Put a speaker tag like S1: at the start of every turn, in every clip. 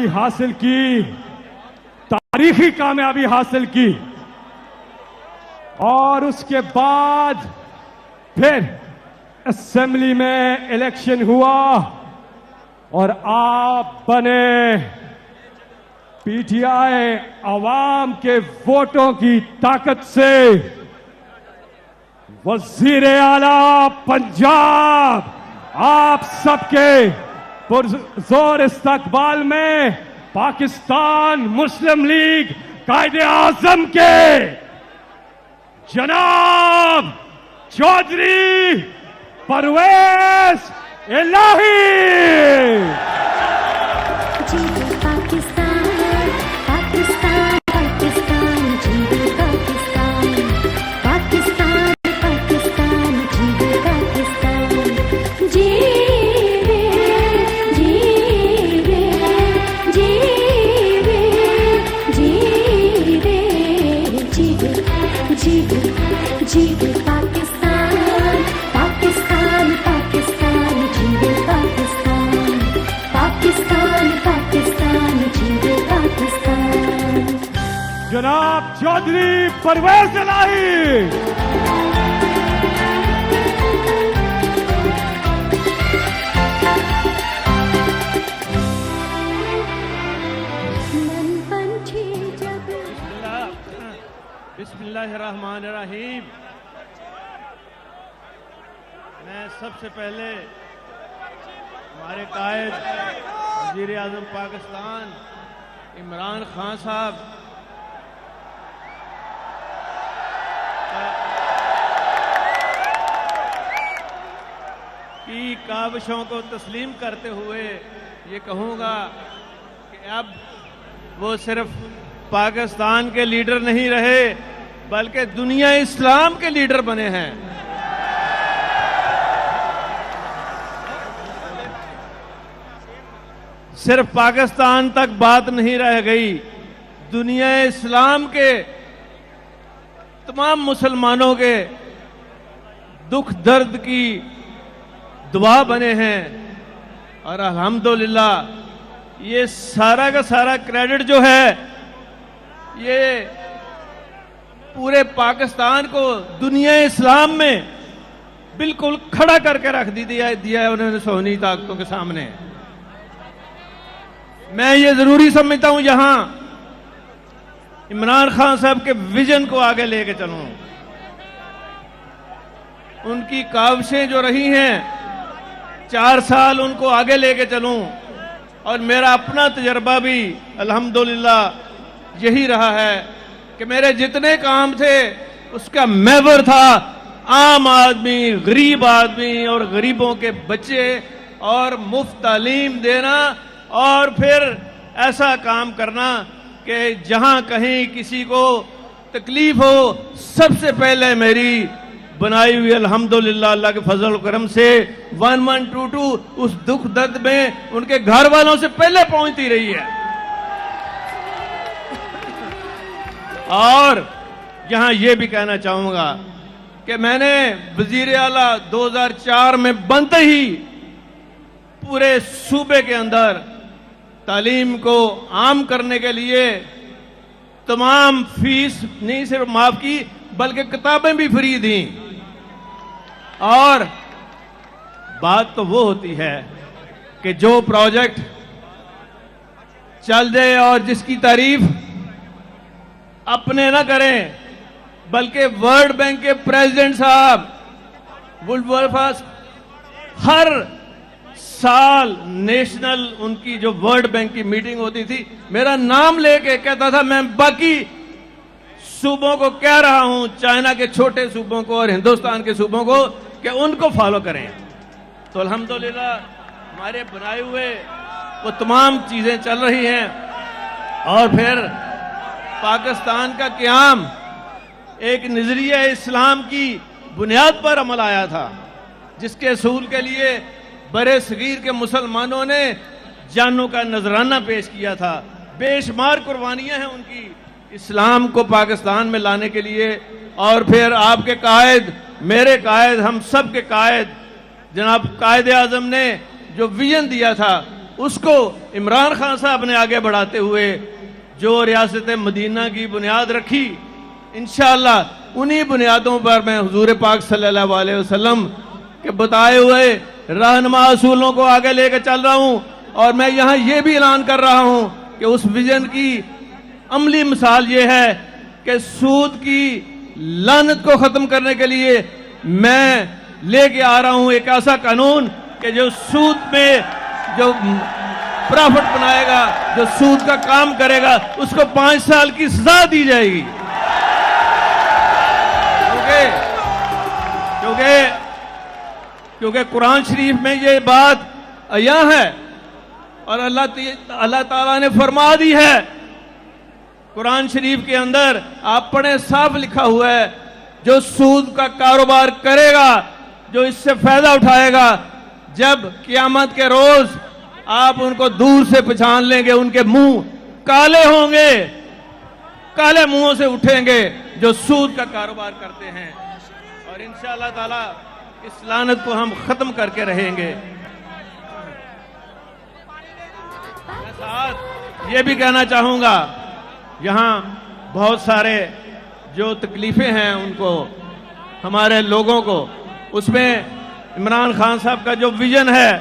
S1: कामयाबी हासिल की, तारीखी कामयाबी हासिल की, और उसके बाद फिर असेंबली में इलेक्शन हुआ और आप बने पीटीआई अवाम के वोटों की ताकत से वजीर आला पंजाब। आप सबके पुरजोर इस्तकबाल में पाकिस्तान मुस्लिम लीग कायदे आजम के जनाब चौधरी परवेज इलाही। जनाब चौधरी परवेज इलाही।
S2: बिस्मिल्लाहिर्रहमानिर्रहीम। मैं सबसे पहले हमारे कायद वज़ीर आज़म पाकिस्तान इमरान खान साहब की काविशों को तस्लीम करते हुए ये कहूँगा कि अब वो सिर्फ पाकिस्तान के लीडर नहीं रहे बल्कि दुनिया इस्लाम के लीडर बने हैं। सिर्फ पाकिस्तान तक बात नहीं रह गई, दुनिया इस्लाम के तमाम मुसलमानों के दुख दर्द की दुआ बने हैं। और अल्हम्दुलिल्लाह ये सारा का सारा क्रेडिट जो है ये पूरे पाकिस्तान को दुनिया इस्लाम में बिल्कुल खड़ा करके रख दिया है उन्होंने सोनी ताकतों के सामने। मैं ये जरूरी समझता हूं यहां इमरान खान साहब के विजन को आगे लेके चलूं। उनकी काविशें जो रही हैं 4 साल उनको आगे लेके चलूं, और मेरा अपना तजर्बा भी अल्हम्दुलिल्लाह यही रहा है कि मेरे जितने काम थे उसका महवर था आम आदमी, गरीब आदमी और गरीबों के बच्चे, और मुफ्त तालीम देना, और फिर ऐसा काम करना कि जहां कहीं किसी को तकलीफ हो सबसे पहले मेरी बनाई हुई अल्हम्दुलिल्लाह अल्लाह के फजल करम से 1122 उस दुख दर्द में उनके घर वालों से पहले पहुंचती रही है। और यहां यह भी कहना चाहूंगा कि मैंने वजीर आला 2004 में बनते ही पूरे सूबे के अंदर तालीम को आम करने के लिए तमाम फीस नहीं सिर्फ माफ की बल्कि किताबें भी फ्री दी। और बात तो वो होती है कि जो प्रोजेक्ट चल जाए और जिसकी तारीफ अपने ना करें बल्कि वर्ल्ड बैंक के प्रेसिडेंट साहब वुल्फर्स हर साल नेशनल उनकी जो वर्ल्ड बैंक की मीटिंग होती थी मेरा नाम लेके कहता था, मैं बाकी सूबों को कह रहा हूं, चाइना के छोटे सूबों को और हिंदुस्तान के सूबों को, कि उनको फॉलो करें। तो अल्हम्दुलिल्लाह हमारे बनाए हुए वो तमाम चीजें चल रही हैं। और फिर पाकिस्तान का क़याम एक नजरिया इस्लाम की बुनियाद पर अमल आया था, जिसके असूल के लिए बड़े सगीर के मुसलमानों ने जानों का नजराना पेश किया था। बेशुमार कुर्बानियां हैं उनकी इस्लाम को पाकिस्तान में लाने के लिए। और फिर आपके कायद, मेरे कायद, हम सब के कायद जनाब कायद आजम ने जो विजन दिया था उसको इमरान खान साहब ने आगे बढ़ाते हुए जो रियासत मदीना की बुनियाद रखी, इंशाअल्लाह उन्हीं बुनियादों पर मैं हुजूर पाक सल्लल्लाहु अलैहि वसल्लम के बताए हुए रहनुमा असूलों को आगे लेकर चल रहा हूं। और मैं यहां यह भी ऐलान कर रहा हूं कि उस विजन की अमली मिसाल ये है कि सूद की लानत को खत्म करने के लिए मैं लेके आ रहा हूं एक ऐसा कानून कि जो सूद में जो प्रॉफिट बनाएगा, जो सूद का काम करेगा, उसको 5 साल की सजा दी जाएगी। क्योंकि कुरान शरीफ में ये बात अया है और अल्लाह ताला ने फरमा दी है। कुरान शरीफ के अंदर आप पढ़े, साफ लिखा हुआ है, जो सूद का कारोबार करेगा, जो इससे फायदा उठाएगा, जब कियामत के रोज आप उनको दूर से पहचान लेंगे, उनके मुंह काले होंगे, काले मुंहों से उठेंगे जो सूद का कारोबार करते हैं। और इंशाअल्लाह ताला इस लानत को हम खत्म करके रहेंगे। मैं साथ ये भी कहना चाहूंगा, यहां बहुत सारे जो तकलीफें हैं उनको, हमारे लोगों को, उसमें इमरान खान साहब का जो विजन है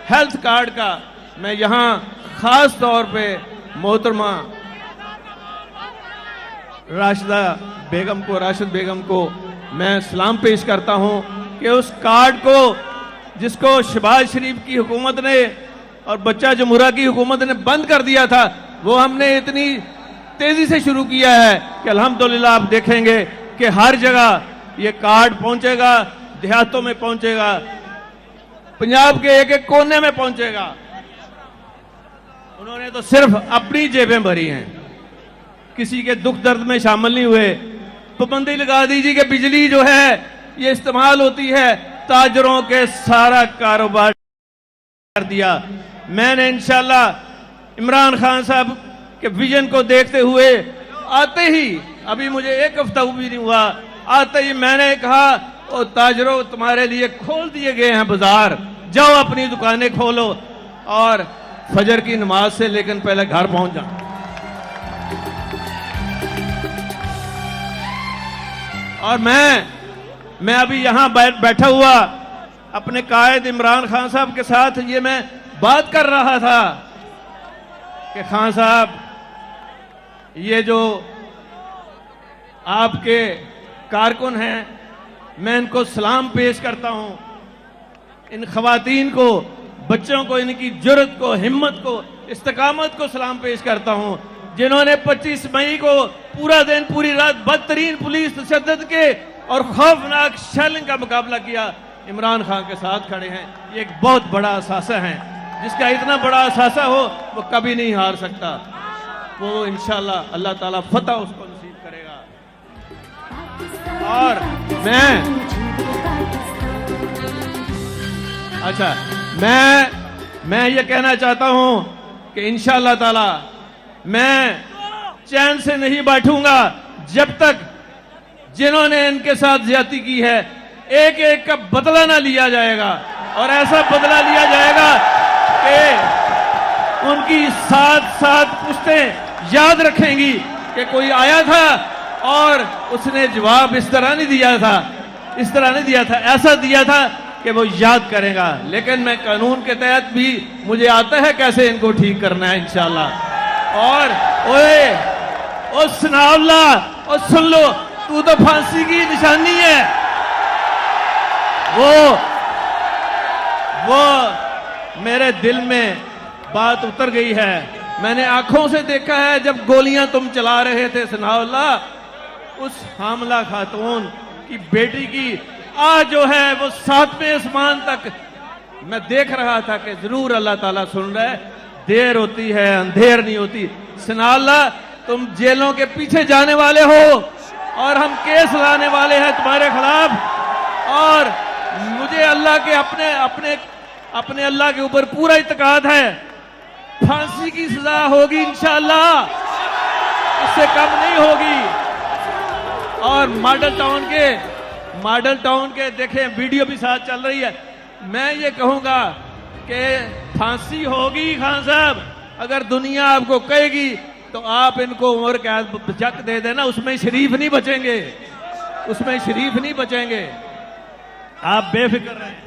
S2: हेल्थ कार्ड का, मैं यहां खास तौर पे मोहतरमा राशिद बेगम को मैं सलाम पेश करता हूं कि उस कार्ड को जिसको शहबाज शरीफ की हुकूमत ने और बच्चा जमुरा की हुकूमत ने बंद कर दिया था, वो हमने इतनी तेजी से शुरू किया है कि अल्हम्दुलिल्लाह आप देखेंगे कि हर जगह ये कार्ड पहुंचेगा, देहातों में पहुंचेगा, पंजाब के एक एक कोने में पहुंचेगा। उन्होंने तो सिर्फ अपनी जेबें भरी हैं, किसी के दुख दर्द में शामिल नहीं हुए। पाबंदी लगा दीजिए कि बिजली जो है ये इस्तेमाल होती है, ताजरों के सारा कारोबार कर दिया। मैंने इंशाल्लाह इमरान खान साहब के विजन को देखते हुए आते ही, अभी मुझे 1 हफ्ता भी नहीं हुआ, आते ही मैंने कहा, ओ ताजरों, तुम्हारे लिए खोल दिए गए हैं बाजार, जाओ अपनी दुकानें खोलो और फजर की नमाज से लेकिन पहले घर पहुंच जाओ। और मैं अभी यहां बैठा हुआ अपने कायद इमरान खान साहब के साथ ये मैं बात कर रहा था कि खान साहब, ये जो आपके कारकुन हैं, मैं इनको सलाम पेश करता हूं। इन खवातीन को, बच्चों को, इनकी जुर्रत को, हिम्मत को, इस्तकामत को सलाम पेश करता हूं, जिन्होंने 25 मई को पूरा दिन पूरी रात बदतरीन पुलिस तशद्दुद के और खौफनाक शेलिंग का मुकाबला किया, इमरान खान के साथ खड़े हैं। ये एक बहुत बड़ा असासा है, जिसका इतना बड़ा असासा हो वो कभी नहीं हार सकता। वो इंशाअल्लाह अल्लाह ताला फतह उसको नसीब करेगा। और मैं ये कहना चाहता हूं कि इंशाअल्लाह ताला मैं चैन से नहीं बैठूंगा जब तक जिन्होंने इनके साथ ज्यादती की है एक एक का बदला ना लिया जाएगा। और ऐसा बदला लिया जाएगा कि उनकी 7 पुश्तें याद रखेंगी कि कोई आया था और उसने जवाब इस तरह नहीं दिया था, ऐसा दिया था कि वो याद करेगा। लेकिन मैं कानून के तहत भी मुझे आता है कैसे इनको ठीक करना है इंशाअल्लाह। और ओए सुनावला, और सुन लो, तू तो फांसी की निशानी है। वो मेरे दिल में बात उतर गई है। मैंने आंखों से देखा है जब गोलियां तुम चला रहे थे सनाउल्ला, उस हामला खातून की बेटी की आज जो है वो 7वें आसमान तक मैं देख रहा था कि जरूर अल्लाह ताला सुन रहा है। देर होती है अंधेर नहीं होती। सनाउल्ला, तुम जेलों के पीछे जाने वाले हो और हम केस लाने वाले हैं तुम्हारे खिलाफ। और मुझे अल्लाह के अपने अल्लाह के ऊपर पूरा इत्मीनान है। फांसी की सजा होगी इंशाअल्लाह, इससे कम नहीं होगी। और मॉडल टाउन के देखें वीडियो भी साथ चल रही है। मैं ये कहूंगा कि फांसी होगी खान साहब, अगर दुनिया आपको कहेगी तो आप इनको उम्र कैद जक दे देना, उसमें शरीफ नहीं बचेंगे, उसमें शरीफ नहीं बचेंगे। आप बेफिक्र रहें।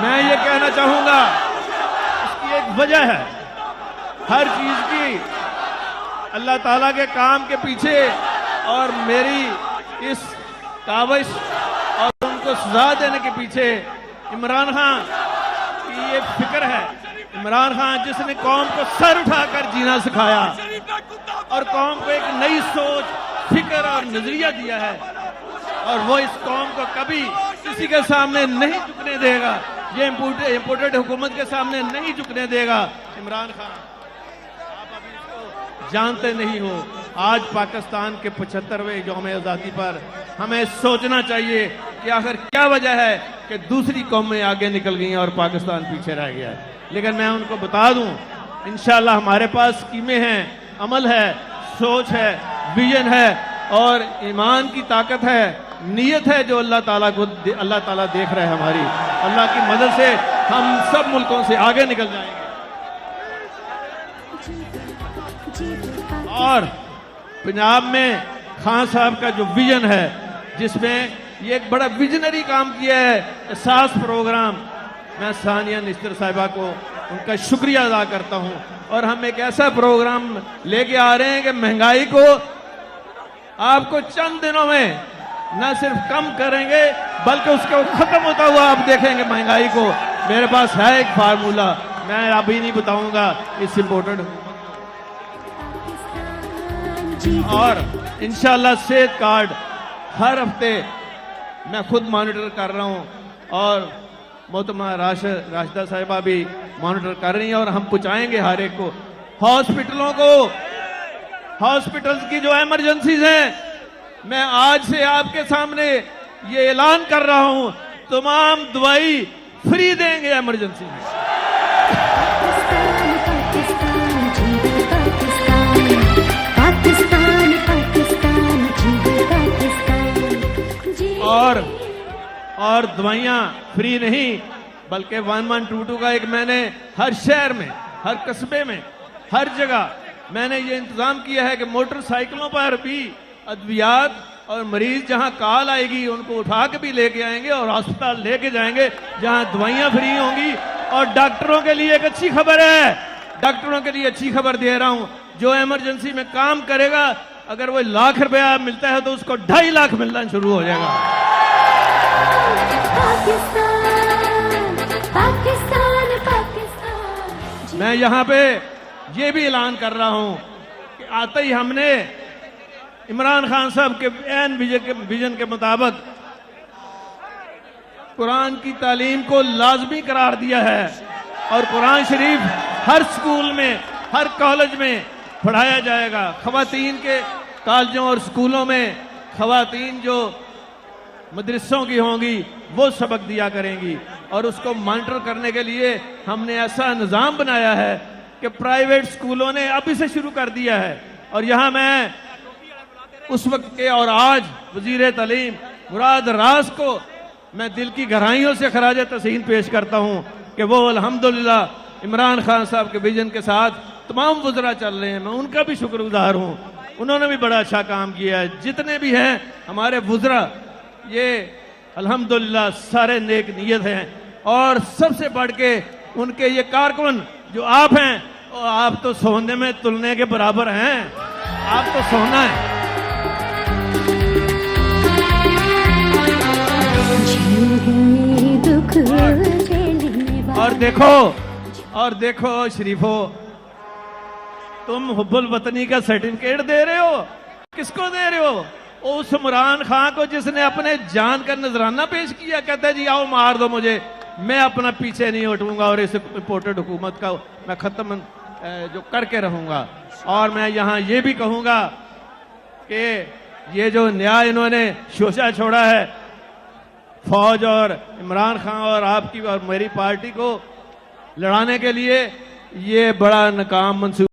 S2: मैं ये कहना चाहूंगा, इसकी एक वजह है, हर चीज की अल्लाह ताला के काम के पीछे और मेरी इस काविश और उनको सजा देने के पीछे इमरान खान की ये फिक्र है। इमरान खान जिसने कौम को सर उठाकर जीना सिखाया और कौम को एक नई सोच, फिक्र और नजरिया दिया है, और वो इस कौम को कभी किसी के सामने नहीं झुकने देगा, ये इम्पोर्टेड हुकूमत के सामने नहीं झुकने देगा। इमरान खान, आप अभी इसको जानते नहीं हो। आज पाकिस्तान के 75वें यौम आज़ादी पर हमें सोचना चाहिए कि आखिर क्या वजह है कि दूसरी कौमें आगे निकल गई हैं और पाकिस्तान पीछे रह गया है। लेकिन मैं उनको बता दूं, इंशाल्लाह हमारे पास स्कीमें हैं, अमल है, सोच है, विजन है और ईमान की ताकत है, नीयत है, जो अल्लाह ताला देख रहे हैं। हमारी अल्लाह की मदद से हम सब मुल्कों से आगे निकल जाएंगे। और पंजाब में खान साहब का जो विजन है, जिसमें ये एक बड़ा विजनरी काम किया है, एहसास प्रोग्राम, मैं सानिया निश्तर साहिबा को उनका शुक्रिया अदा करता हूं। और हम एक ऐसा प्रोग्राम लेके आ रहे हैं कि महंगाई को आपको चंद दिनों में न सिर्फ कम करेंगे बल्कि उसको खत्म होता हुआ आप देखेंगे महंगाई को। मेरे पास है एक फार्मूला, मैं अभी नहीं बताऊंगा, इस इम्पोर्टेड। और इंशाल्लाह सेहत कार्ड हर हफ्ते मैं खुद मॉनिटर कर रहा हूं और मोहतरमा राशिदा साहिबा भी मॉनिटर कर रही हैं और हम पहुंचाएंगे हर एक को। हॉस्पिटलों को, हॉस्पिटल्स की जो इमरजेंसीज हैं, मैं आज से आपके सामने ये ऐलान कर रहा हूं, तमाम दवाई फ्री देंगे इमरजेंसी में। और दवाइयां फ्री नहीं बल्कि 1122 का एक मैंने हर शहर में, हर कस्बे में, हर जगह मैंने ये इंतजाम किया है कि मोटरसाइकिलों पर भी अद्वियात और मरीज जहां कॉल आएगी उनको उठा के भी लेके आएंगे और अस्पताल लेके जाएंगे जहां दवाइयां फ्री होंगी। और डॉक्टरों के लिए एक अच्छी खबर है, डॉक्टरों के लिए अच्छी खबर दे रहा हूं, जो इमरजेंसी में काम करेगा अगर वो लाख रुपया मिलता है तो उसको 2.5 लाख मिलना शुरू हो जाएगा। मैं यहां पे ये भी ऐलान कर रहा हूं कि आते ही हमने इमरान खान साहब के एन विजन के मुताबिक कुरान की तालीम को लाजमी करार दिया है और कुरान शरीफ हर स्कूल में, हर कॉलेज में पढ़ाया जाएगा। खवातीन के कॉलेजों और स्कूलों में खवातीन जो मदरसों की होंगी वो सबक दिया करेंगी और उसको मॉनिटर करने के लिए हमने ऐसा निज़ाम बनाया है कि प्राइवेट स्कूलों ने अभी से शुरू कर दिया है। और यहाँ मैं उस वक्त के और आज वजीर तालीम मुराद रास को मैं दिल की गहराइयों से खराज तहसीन पेश करता हूँ कि वो अल्हम्दुलिल्लाह इमरान खान साहब के विजन के साथ तमाम वज़रा चल रहे हैं। मैं उनका भी शुक्रगुजार हूँ, उन्होंने भी बड़ा अच्छा काम किया है। जितने भी हैं हमारे वज़रा, ये अल्हम्दुलिल्लाह सारे नेक नीयत हैं और सबसे बढ़ के उनके ये कारकुन जो आप हैं, और आप तो सोने में तुलने के बराबर हैं, आप तो सोना है। और देखो शरीफो, तुम हुब्बुल वतनी का सर्टिफिकेट दे रहे हो, किसको दे रहे हो? उस इमरान खान को जिसने अपने जान का नजराना पेश किया। कहता है जी आओ मार दो मुझे, मैं अपना पीछे नहीं हटूंगा और इस इम्पोर्टेड हुकूमत का मैं खत्म जो करके रहूंगा। और मैं यहाँ ये भी कहूंगा कि ये जो न्याय इन्होंने शोषा छोड़ा है फौज और इमरान खान और आपकी और मेरी पार्टी को लड़ाने के लिए, ये बड़ा नाकाम मंसूबा